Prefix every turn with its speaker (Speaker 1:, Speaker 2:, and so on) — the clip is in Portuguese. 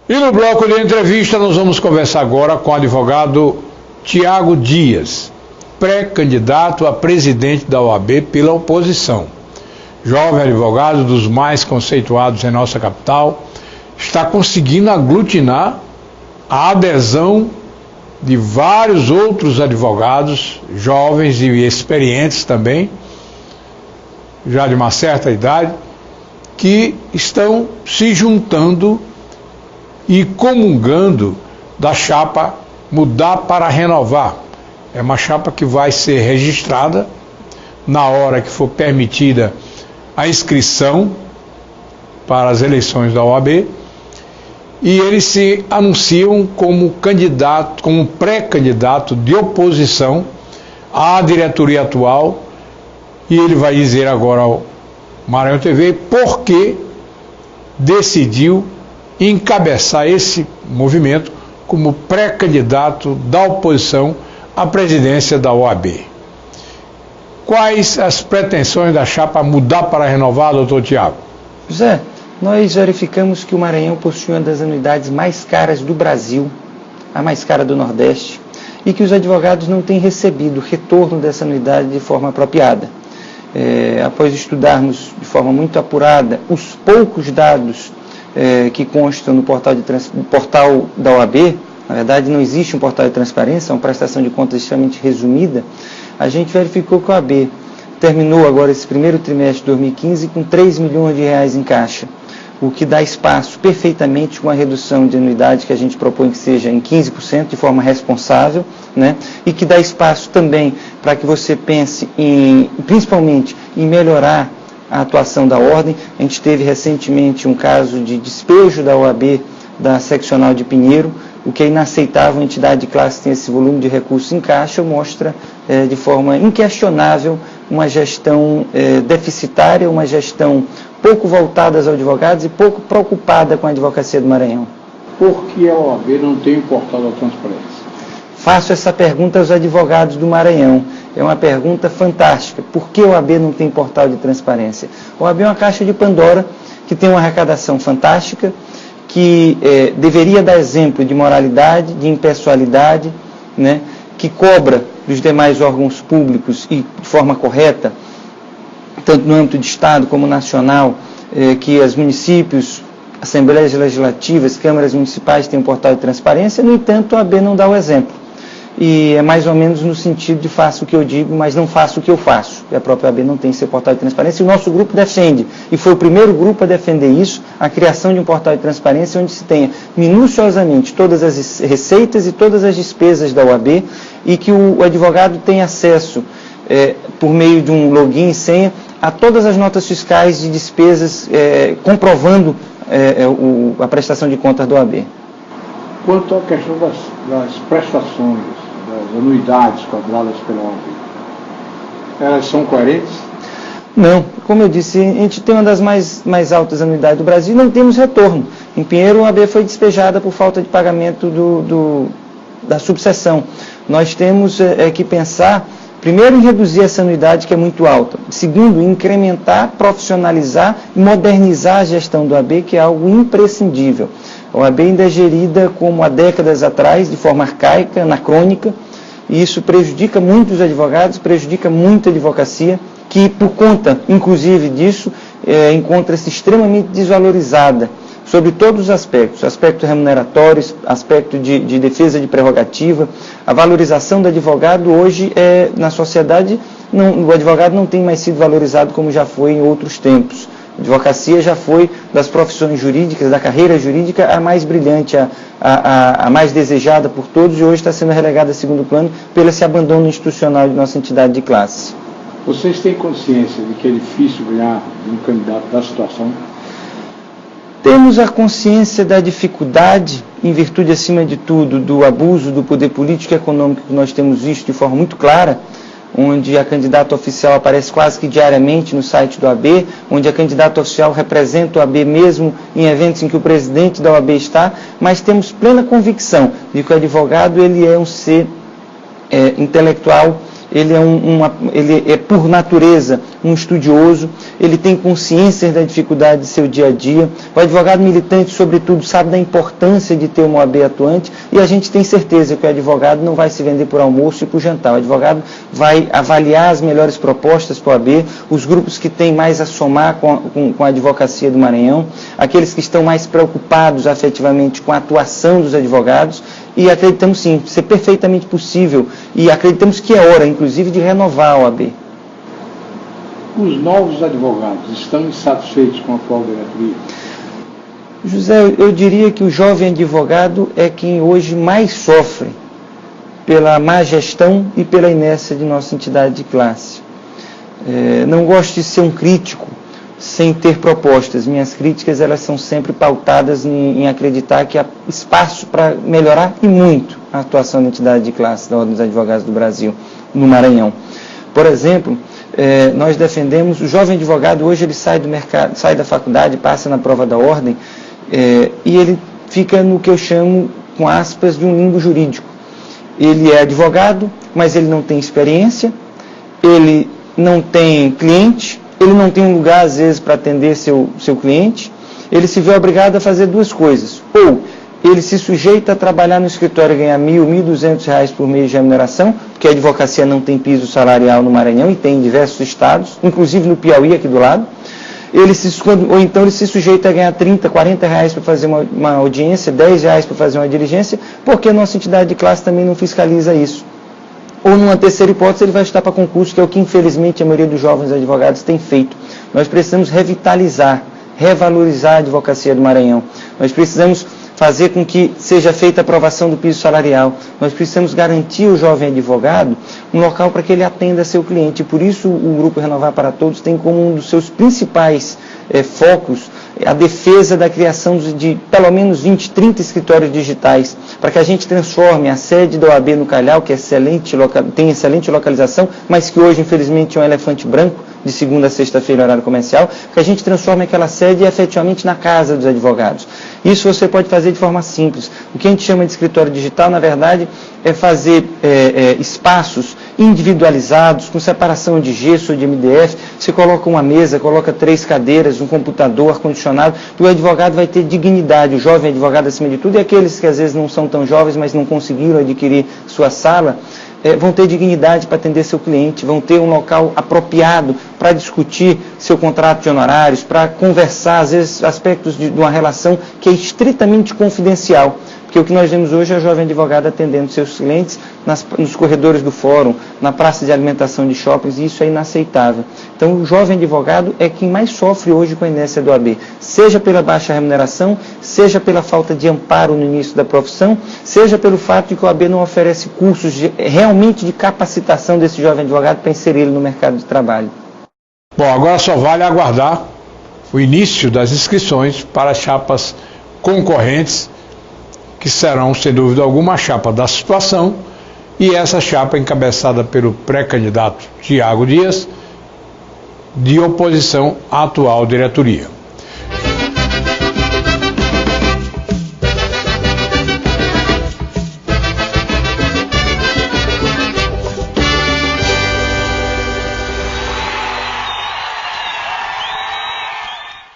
Speaker 1: E no bloco de entrevista nós vamos conversar agora com o advogado Tiago Dias, pré-candidato a presidente da OAB pela oposição. Jovem advogado dos mais conceituados em nossa capital, está conseguindo aglutinar a adesão de vários outros advogados, jovens e experientes também, já de uma certa idade, que estão se juntando e comungando da chapa Mudar para Renovar. É uma chapa que vai ser registrada na hora que for permitida a inscrição para as eleições da OAB, e eles se anunciam como candidato, como pré-candidato de oposição à diretoria atual, e ele vai dizer agora ao Maranhão TV por que decidiu encabeçar esse movimento como pré-candidato da oposição à presidência da OAB. Quais as pretensões da chapa Mudar para Renovar, doutor Tiago?
Speaker 2: José, nós verificamos que o Maranhão possui uma das anuidades mais caras do Brasil, a mais cara do Nordeste, e que os advogados não têm recebido retorno dessa anuidade de forma apropriada. Após estudarmos de forma muito apurada os poucos dados que constam no portal da OAB, na verdade não existe um portal de transparência, é uma prestação de contas extremamente resumida, a gente verificou que a OAB terminou agora esse primeiro trimestre de 2015 com 3 milhões de reais em caixa, o que dá espaço perfeitamente com a redução de anuidade que a gente propõe que seja em 15%, de forma responsável, né? E que dá espaço também para que você pense principalmente em melhorar a atuação da ordem. A gente teve recentemente um caso de despejo da OAB da seccional de Pinheiro, o que é inaceitável. A entidade de classe tem esse volume de recursos em caixa, mostra de forma inquestionável uma gestão deficitária, uma gestão pouco voltada aos advogados e pouco preocupada com a advocacia do Maranhão.
Speaker 1: Por que a OAB não tem um portal da transparência?
Speaker 2: Faço essa pergunta aos advogados do Maranhão. É uma pergunta fantástica. Por que a OAB não tem portal de transparência? A OAB é uma caixa de Pandora que tem uma arrecadação fantástica, que deveria dar exemplo de moralidade, de impessoalidade, né, que cobra dos demais órgãos públicos e de forma correta, tanto no âmbito de Estado como nacional, que os municípios, assembleias legislativas, câmaras municipais têm um portal de transparência. No entanto, a OAB não dá o exemplo. E é mais ou menos no sentido de faço o que eu digo, mas não faço o que eu faço. E a própria OAB não tem seu portal de transparência. E o nosso grupo defende, e foi o primeiro grupo a defender isso, a criação de um portal de transparência onde se tenha minuciosamente todas as receitas e todas as despesas da OAB, e que o advogado tenha acesso, por meio de um login e senha, a todas as notas fiscais de despesas, comprovando a prestação de contas da OAB.
Speaker 1: Quanto à questão das prestações, das anuidades cobradas pela OAB, elas são coerentes?
Speaker 2: Não, como eu disse, a gente tem uma das mais altas anuidades do Brasil e não temos retorno. Em Pinheiro, a OAB foi despejada por falta de pagamento da subseção. Nós temos que pensar, primeiro, em reduzir essa anuidade, que é muito alta. Segundo, em incrementar, profissionalizar e modernizar a gestão do OAB, que é algo imprescindível. A OAB ainda é gerida como há décadas atrás, de forma arcaica, anacrônica, e isso prejudica muito os advogados, prejudica muito a advocacia, que por conta, inclusive, disso, encontra-se extremamente desvalorizada, sobre todos os aspectos, aspecto remuneratório, aspecto de defesa de prerrogativa. A valorização do advogado hoje, na sociedade, o advogado não tem mais sido valorizado como já foi em outros tempos. A advocacia já foi, das profissões jurídicas, da carreira jurídica, a mais brilhante, a mais desejada por todos, e hoje está sendo relegada a segundo plano pelo esse abandono institucional de nossa entidade de classe.
Speaker 1: Vocês têm consciência de que é difícil ganhar de um candidato da situação?
Speaker 2: Temos a consciência da dificuldade, em virtude, acima de tudo, do abuso do poder político e econômico que nós temos visto de forma muito clara, onde a candidata oficial aparece quase que diariamente no site do OAB, onde a candidata oficial representa o OAB mesmo em eventos em que o presidente da OAB está, mas temos plena convicção de que o advogado ele é um ser intelectual ele é por natureza um estudioso, ele tem consciência da dificuldade de seu dia a dia. O advogado militante, sobretudo, sabe da importância de ter uma OAB atuante, e a gente tem certeza que o advogado não vai se vender por almoço e por jantar. O advogado vai avaliar as melhores propostas para a OAB, os grupos que têm mais a somar com a advocacia do Maranhão, aqueles que estão mais preocupados afetivamente com a atuação dos advogados, e acreditamos sim, ser perfeitamente possível, e acreditamos que é hora, inclusive, de renovar a OAB.
Speaker 1: Os novos advogados estão insatisfeitos com a atual diretoria?
Speaker 2: José, eu diria que o jovem advogado é quem hoje mais sofre pela má gestão e pela inércia de nossa entidade de classe. Não gosto de ser um crítico sem ter propostas. Minhas críticas, elas são sempre pautadas em acreditar que há espaço para melhorar e muito a atuação da entidade de classe da Ordem dos Advogados do Brasil, no Maranhão. Por exemplo, nós defendemos, o jovem advogado hoje ele sai do mercado, sai da faculdade, passa na prova da ordem, e ele fica no que eu chamo, com aspas, de um limbo jurídico. Ele é advogado, mas ele não tem experiência, ele não tem cliente, ele não tem um lugar, às vezes, para atender seu cliente, ele se vê obrigado a fazer duas coisas. Ou ele se sujeita a trabalhar no escritório e ganhar R$ 1.200 por mês de remuneração, porque a advocacia não tem piso salarial no Maranhão e tem em diversos estados, inclusive no Piauí, aqui do lado. Ou então ele se sujeita a ganhar R$30, R$40 para fazer uma audiência, R$10 para fazer uma diligência, porque a nossa entidade de classe também não fiscaliza isso. Ou, numa terceira hipótese, ele vai estudar para concurso, que é o que, infelizmente, a maioria dos jovens advogados tem feito. Nós precisamos revitalizar, revalorizar a advocacia do Maranhão. Nós precisamos fazer com que seja feita a aprovação do piso salarial. Nós precisamos garantir ao jovem advogado um local para que ele atenda seu cliente. E por isso o Grupo Renovar para Todos tem como um dos seus principais focos a defesa da criação de pelo menos 20, 30 escritórios digitais, para que a gente transforme a sede da OAB no Calhau, que tem excelente localização, mas que hoje, infelizmente, é um elefante branco, de segunda a sexta-feira, horário comercial, que a gente transforme aquela sede efetivamente na casa dos advogados. Isso você pode fazer de forma simples. O que a gente chama de escritório digital, na verdade, é fazer espaços individualizados, com separação de gesso ou de MDF. Você coloca uma mesa, coloca 3 cadeiras, um computador, ar-condicionado, e o advogado vai ter dignidade. O jovem advogado, acima de tudo, e aqueles que às vezes não são tão jovens, mas não conseguiram adquirir sua sala, vão ter dignidade para atender seu cliente, vão ter um local apropriado para discutir seu contrato de honorários, para conversar, às vezes, aspectos de uma relação que é estritamente confidencial. Porque o que nós vemos hoje é a jovem advogada atendendo seus clientes nos corredores do fórum, na praça de alimentação de shoppings, e isso é inaceitável. Então, o jovem advogado é quem mais sofre hoje com a inércia do OAB, seja pela baixa remuneração, seja pela falta de amparo no início da profissão, seja pelo fato de que o OAB não oferece cursos realmente de capacitação desse jovem advogado para inserir ele no mercado de trabalho.
Speaker 1: Bom, agora só vale aguardar o início das inscrições para chapas concorrentes, que serão, sem dúvida alguma, a chapa da situação, e essa chapa encabeçada pelo pré-candidato Tiago Dias, de oposição à atual diretoria.